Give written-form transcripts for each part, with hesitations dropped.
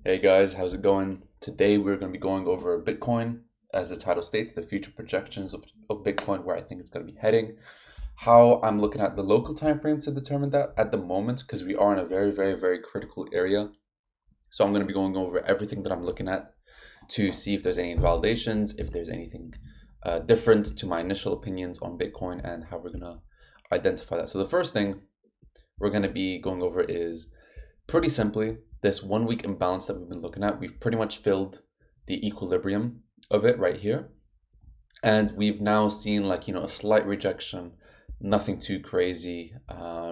Hey guys, how's it going? Today we're going to be going over Bitcoin, as the title states, the future projections of Bitcoin, where I think it's going to be heading. How I'm looking at the local time frame to determine that at the moment, because we are in a very, very, very critical area. So I'm going to be going over everything that I'm looking at to see if there's any invalidations, if there's anything different to my initial opinions on Bitcoin, and how we're going to identify that. So the first thing we're going to be going over is pretty simply this 1 week imbalance that we've been looking at. We've pretty much filled the equilibrium of it right here. And we've now seen a slight rejection, nothing too crazy.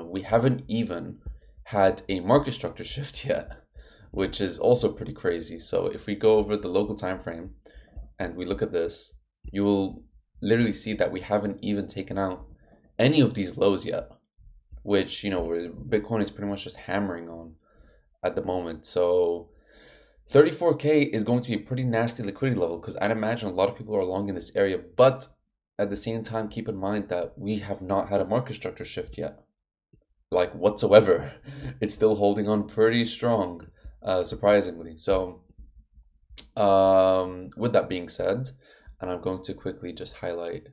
We haven't even had a market structure shift yet, which is also pretty crazy. So if we go over the local time frame and we look at this, you will literally see that we haven't even taken out any of these lows yet, which, where Bitcoin is pretty much just hammering on at the moment. So 34K is going to be a pretty nasty liquidity level because I'd imagine a lot of people are long in this area. But at the same time, keep in mind that we have not had a market structure shift yet, like whatsoever. It's still holding on pretty strong, surprisingly. So, with that being said, and I'm going to quickly just highlight,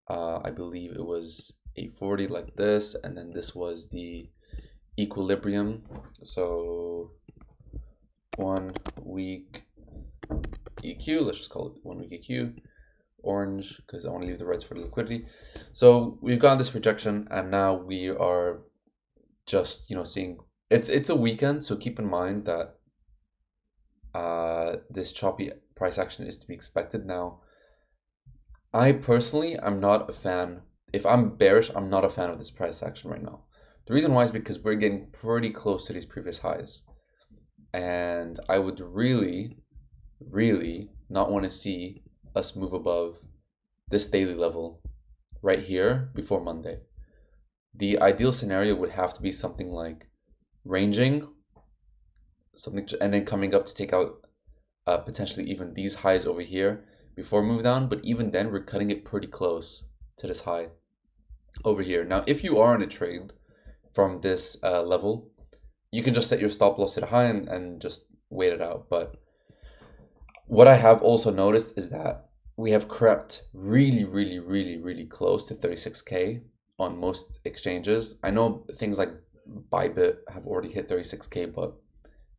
I believe it was 840 like this, and then this was the equilibrium. So 1 week EQ, let's just call it 1 week EQ, orange, because I want to leave the reds for the liquidity. So we've got this projection, and now we are just seeing it's a weekend, so keep in mind that this choppy price action is to be expected. Now, I personally am not a fan. If I'm bearish, I'm not a fan of this price action right now. The reason why is because we're getting pretty close to these previous highs. And I would really, really not want to see us move above this daily level right here before Monday. The ideal scenario would have to be something like ranging, and then coming up to take out potentially even these highs over here before move down. But even then, we're cutting it pretty close to this high over here. Now, if you are in a trade from this level, you can just set your stop loss at high and just wait it out. But what I have also noticed is that we have crept really, really, really, really close to 36K on most exchanges. I know things like Bybit have already hit 36K, but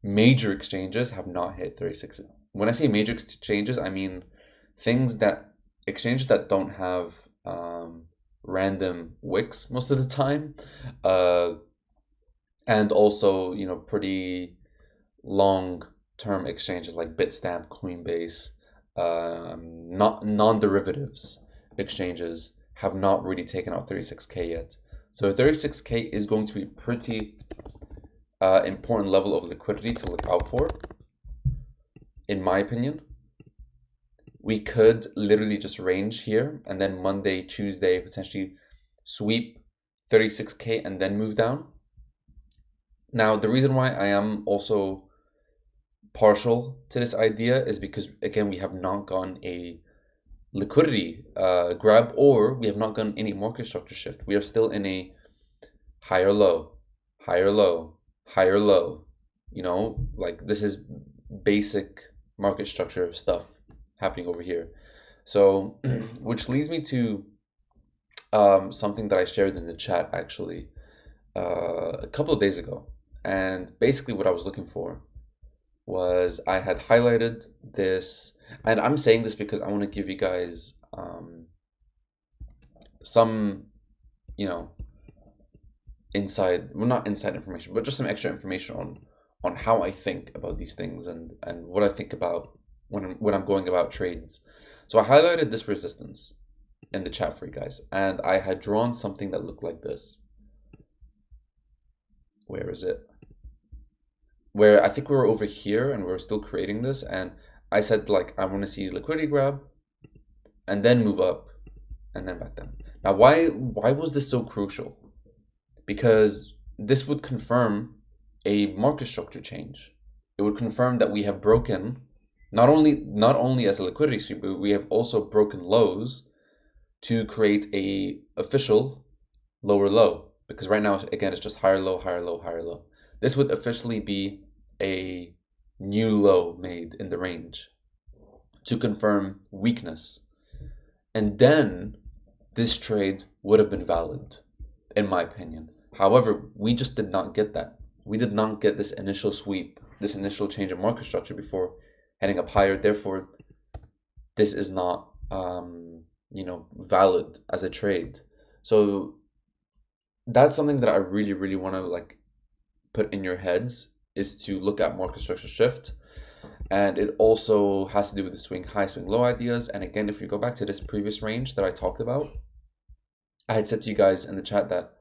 major exchanges have not hit 36. When I say major exchanges, I mean exchanges that don't have random wicks most of the time. And also, pretty long-term exchanges like Bitstamp, Coinbase, not non-derivatives exchanges have not really taken out 36K yet. So 36K is going to be a pretty important level of liquidity to look out for, in my opinion. We could literally just range here and then Monday, Tuesday, potentially sweep 36K and then move down. Now, the reason why I am also partial to this idea is because, again, we have not gotten a liquidity grab, or we have not gotten any market structure shift. We are still in a higher low, higher low, higher low. Like this is basic market structure stuff happening over here. So, which leads me to something that I shared in the chat actually a couple of days ago. And basically, what I was looking for was I had highlighted this, and I'm saying this because I want to give you guys some, inside, well, not inside information, but just some extra information on how I think about these things and what I think about when I'm going about trades. So I highlighted this resistance in the chat for you guys, and I had drawn something that looked like this. Where is it? Where I think we were over here and we are still creating this, and I said I want to see liquidity grab and then move up and then back down. Now, why was this so crucial? Because this would confirm a market structure change. It would confirm that we have broken not only as a liquidity sweep, but we have also broken lows to create a official lower low. Because right now, again, it's just higher low, higher low, higher low. This would officially be a new low made in the range to confirm weakness. And then this trade would have been valid, in my opinion. However, we just did not get that. We did not get this initial sweep, this initial change in market structure before heading up higher. Therefore, this is not, valid as a trade. So that's something that I really, really want to like put in your heads, is to look at market structure shift. And it also has to do with the swing high, swing low ideas. And again, if you go back to this previous range that I talked about, I had said to you guys in the chat that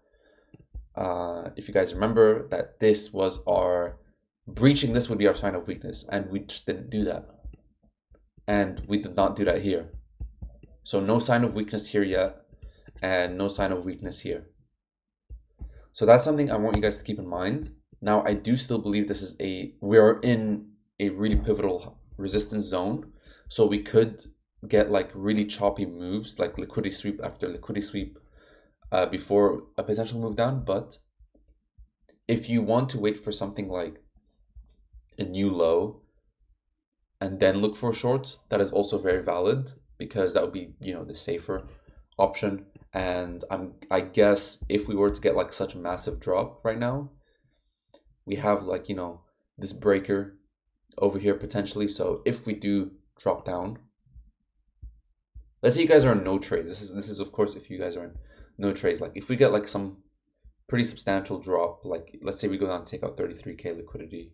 if you guys remember, that this was our breaching, this would be our sign of weakness, and we just didn't do that. And we did not do that here. So no sign of weakness here yet, and no sign of weakness here. So that's something I want you guys to keep in mind. Now, I do still believe we are in a really pivotal resistance zone. So we could get like really choppy moves, like liquidity sweep after liquidity sweep before a potential move down. But if you want to wait for something like a new low and then look for shorts, that is also very valid, because that would be, the safer option. And I guess if we were to get like such a massive drop right now, we have like, this breaker over here potentially. So if we do drop down, let's say you guys are in no trades. This is of course if you guys are in no trades. Like if we get like some pretty substantial drop, like let's say we go down to take out 33k liquidity,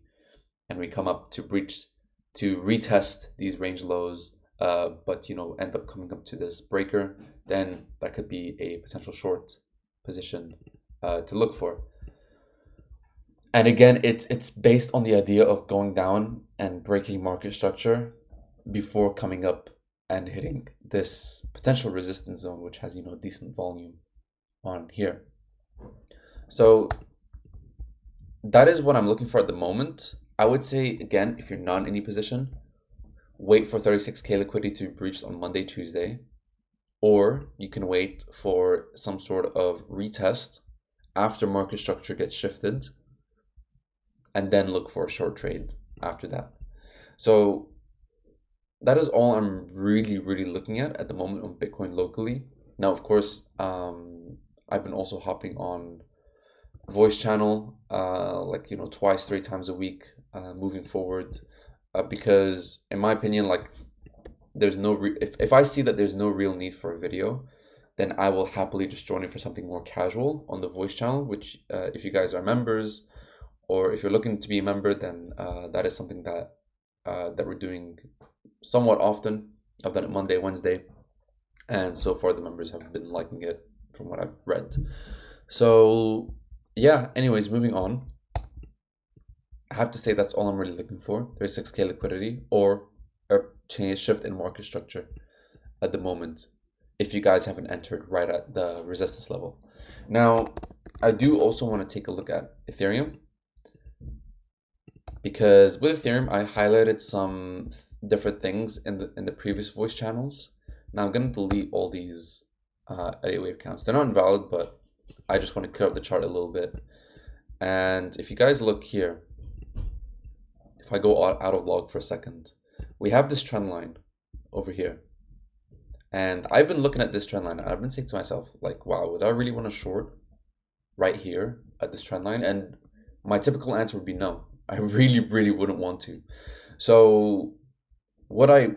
and we come up to retest these range lows, but end up coming up to this breaker, then that could be a potential short position to look for. And again, it's based on the idea of going down and breaking market structure before coming up and hitting this potential resistance zone, which has decent volume on here. So that is what I'm looking for at the moment. I would say, again, if you're not in any position, wait for 36k liquidity to be breached on Monday, Tuesday, or you can wait for some sort of retest after market structure gets shifted, and then look for a short trade after that. So that is all I'm really, really looking at the moment on Bitcoin locally. Now, of course, I've been also hopping on voice channel, twice, 3 times a week, moving forward, because in my opinion, like there's no if I see that there's no real need for a video, then I will happily just join it for something more casual on the voice channel, which if you guys are members, or if you're looking to be a member, then that is something that we're doing somewhat often. I've done it Monday, Wednesday, and so far the members have been liking it from what I've read. So yeah, anyways, moving on. I have to say that's all I'm really looking for. 36k liquidity or a shift in market structure at the moment, if you guys haven't entered right at the resistance level. Now, I do also want to take a look at Ethereum, because with Ethereum, I highlighted some different things in the previous voice channels. Now I'm going to delete all these Elliott Wave counts. They're not invalid, but I just want to clear up the chart a little bit. And if you guys look here, if I go out of log for a second, we have this trend line over here. And I've been looking at this trend line, and I've been saying to myself, like, wow, would I really want to short right here at this trend line? And my typical answer would be no. I really, really wouldn't want to. So what I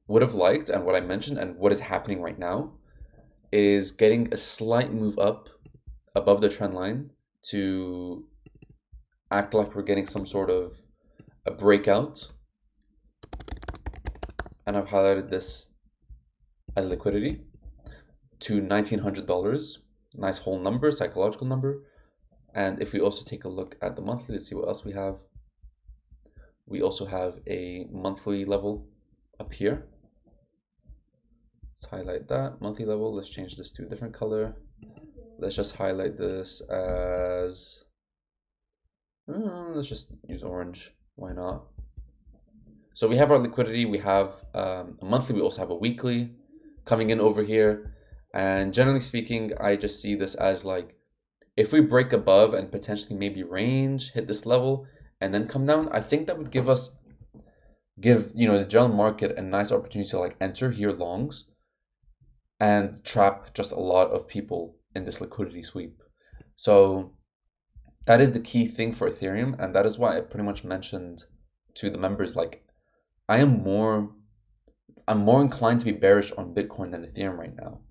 would have liked, and what I mentioned, and what is happening right now, is getting a slight move up above the trend line to act like we're getting some sort of a breakout. And I've highlighted this as liquidity to $1,900. Nice whole number, psychological number. And if we also take a look at the monthly, let's see what else we have. We also have a monthly level up here. Let's highlight that monthly level. Let's change this to a different color. Let's just highlight this as, let's just use orange. Why not? So we have our liquidity. We have a monthly. We also have a weekly coming in over here. And generally speaking, I just see this as like, if we break above and potentially maybe range, hit this level, and then come down, I think that would give us give the general market a nice opportunity to like enter here longs and trap just a lot of people in this liquidity sweep. So that is the key thing for Ethereum, and that is why I pretty much mentioned to the members like I'm more inclined to be bearish on Bitcoin than Ethereum right now.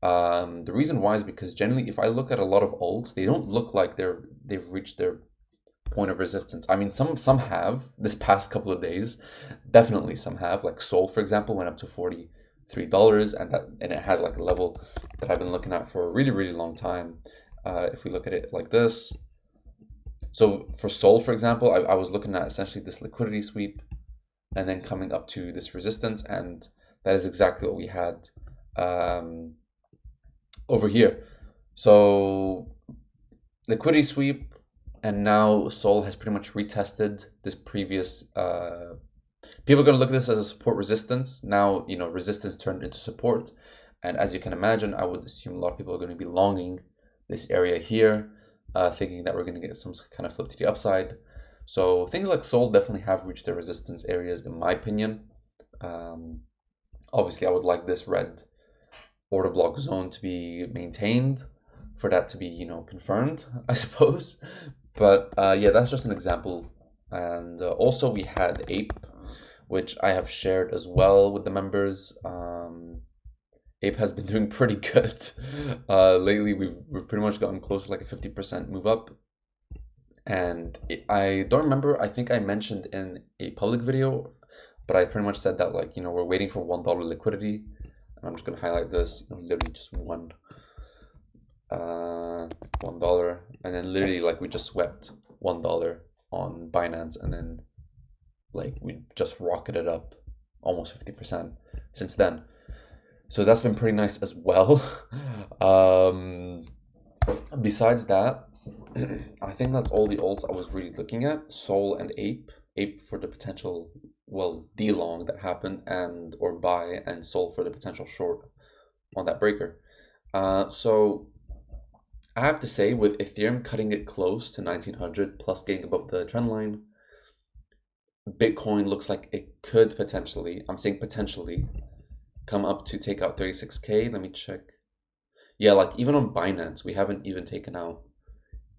The reason why is because generally, if I look at a lot of alts, they don't look like they've reached their point of resistance. I mean, some have this past couple of days, definitely some have. Like Sol, for example, went up to $43, and it has like a level that I've been looking at for a really really long time. If we look at it like this, so for Sol, for example, I was looking at essentially this liquidity sweep, and then coming up to this resistance, and that is exactly what we had over here. So liquidity sweep, and now Sol has pretty much retested this previous. People are going to look at this as a support resistance. Now resistance turned into support, and as you can imagine, I would assume a lot of people are going to be longing this area here, thinking that we're going to get some kind of flip to the upside. So things like Sol definitely have reached their resistance areas, in my opinion. Obviously, I would like this red order block zone to be maintained, for that to be confirmed, I suppose. But yeah, that's just an example. And also we had Ape, which I have shared as well with the members. Ape has been doing pretty good. Lately, we've pretty much gotten close to like a 50% move up. And I don't remember, I think I mentioned in a public video, but I pretty much said that like, we're waiting for $1 liquidity. And I'm just going to highlight this, literally just $1. And then literally like we just swept $1 on Binance, and then like we just rocketed up almost 50% since then. So that's been pretty nice as well. Besides that, I think that's all the alts I was really looking at. Sol and Ape. Ape for the potential, well, D long that happened, and or buy, and Sol for the potential short on that breaker. So I have to say, with Ethereum cutting it close to 1900 plus getting above the trend line, Bitcoin looks like it could potentially, I'm saying potentially, come up to take out 36K. Let me check. Yeah, like even on Binance, we haven't even taken out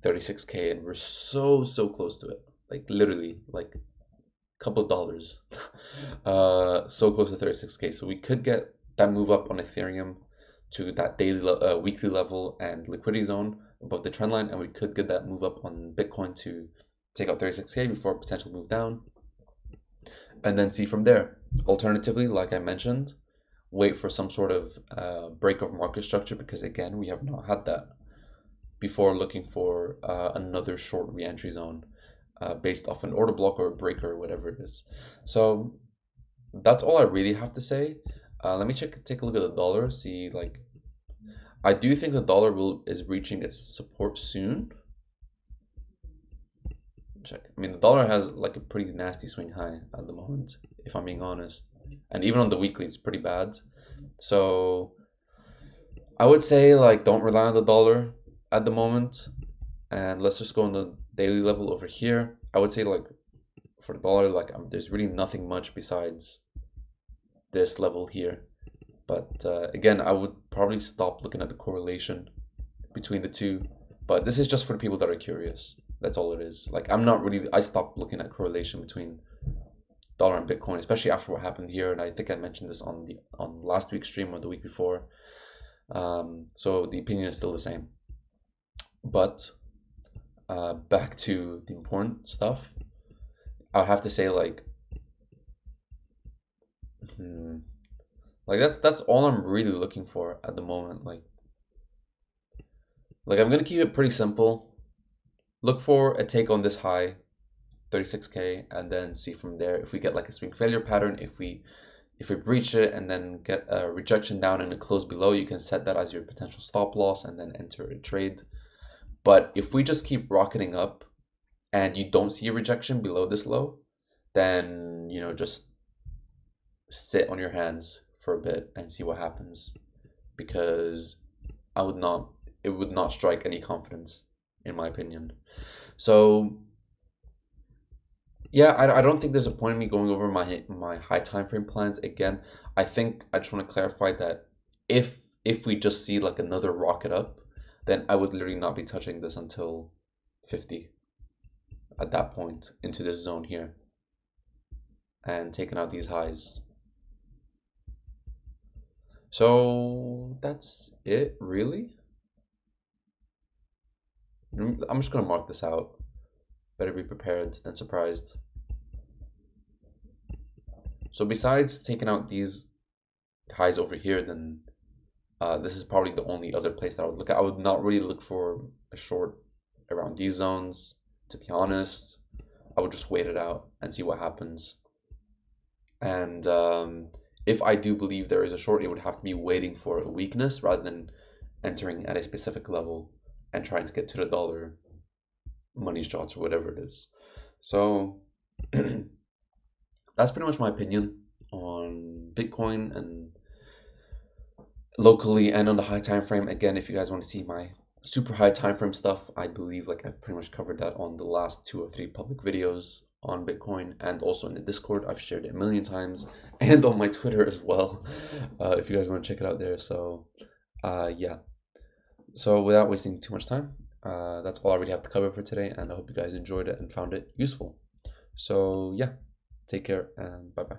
36K, and we're so close to it. Like literally, like a couple of dollars. So close to 36K. So we could get that move up on Ethereum to that daily, weekly level and liquidity zone above the trend line, and we could get that move up on Bitcoin to take out 36K before a potential move down, and then see from there. Alternatively, like I mentioned, wait for some sort of break of market structure, because again, we have not had that, before looking for another short re-entry zone based off an order block or a breaker or whatever it is. So that's all I really have to say. Let me take a look at the dollar, see, like, I do think the dollar is reaching its support soon. Check. I mean, the dollar has like a pretty nasty swing high at the moment, if I'm being honest. And even on the weekly, it's pretty bad. So I would say, like, don't rely on the dollar at the moment. And let's just go on the daily level over here. I would say, like, for the dollar, like, there's really nothing much besides this level here. But again, I would probably stop looking at the correlation between the two. But this is just for the people that are curious. That's all it is. Like, I stopped looking at correlation between dollar and Bitcoin, especially after what happened here. And I think I mentioned this on last week's stream or the week before. So the opinion is still the same. But back to the important stuff. I have to say, like, that's all I'm really looking for at the moment. Like I'm gonna keep it pretty simple. Look for a take on this high, 36K, and then see from there if we get like a swing failure pattern. If we breach it and then get a rejection down and a close below, you can set that as your potential stop loss and then enter a trade. But if we just keep rocketing up and you don't see a rejection below this low, then just sit on your hands for a bit and see what happens, because it would not strike any confidence, in my opinion. So Yeah, I don't think there's a point in me going over my high time frame plans again. I think I just want to clarify that if we just see like another rocket up, then I would literally not be touching this until 50 at that point into this zone here and taking out these highs. So that's it, really. I'm just gonna mark this out. Better be prepared than surprised. So besides taking out these highs over here, then this is probably the only other place that I would look at. I would not really look for a short around these zones, to be honest. I would just wait it out and see what happens. And if I do believe there is a short, it would have to be waiting for a weakness rather than entering at a specific level and trying to get to the dollar money shots or whatever it is. So that's pretty much my opinion on Bitcoin and locally and on the high time frame. Again, if you guys want to see my super high time frame stuff, I believe like I've pretty much covered that on the last 2 or 3 public videos on Bitcoin, and also in the Discord. I've shared it a million times, and on my Twitter as well, if you guys want to check it out there. So yeah, so without wasting too much time, that's all I really have to cover for today, and I hope you guys enjoyed it and found it useful. So yeah, take care and bye bye.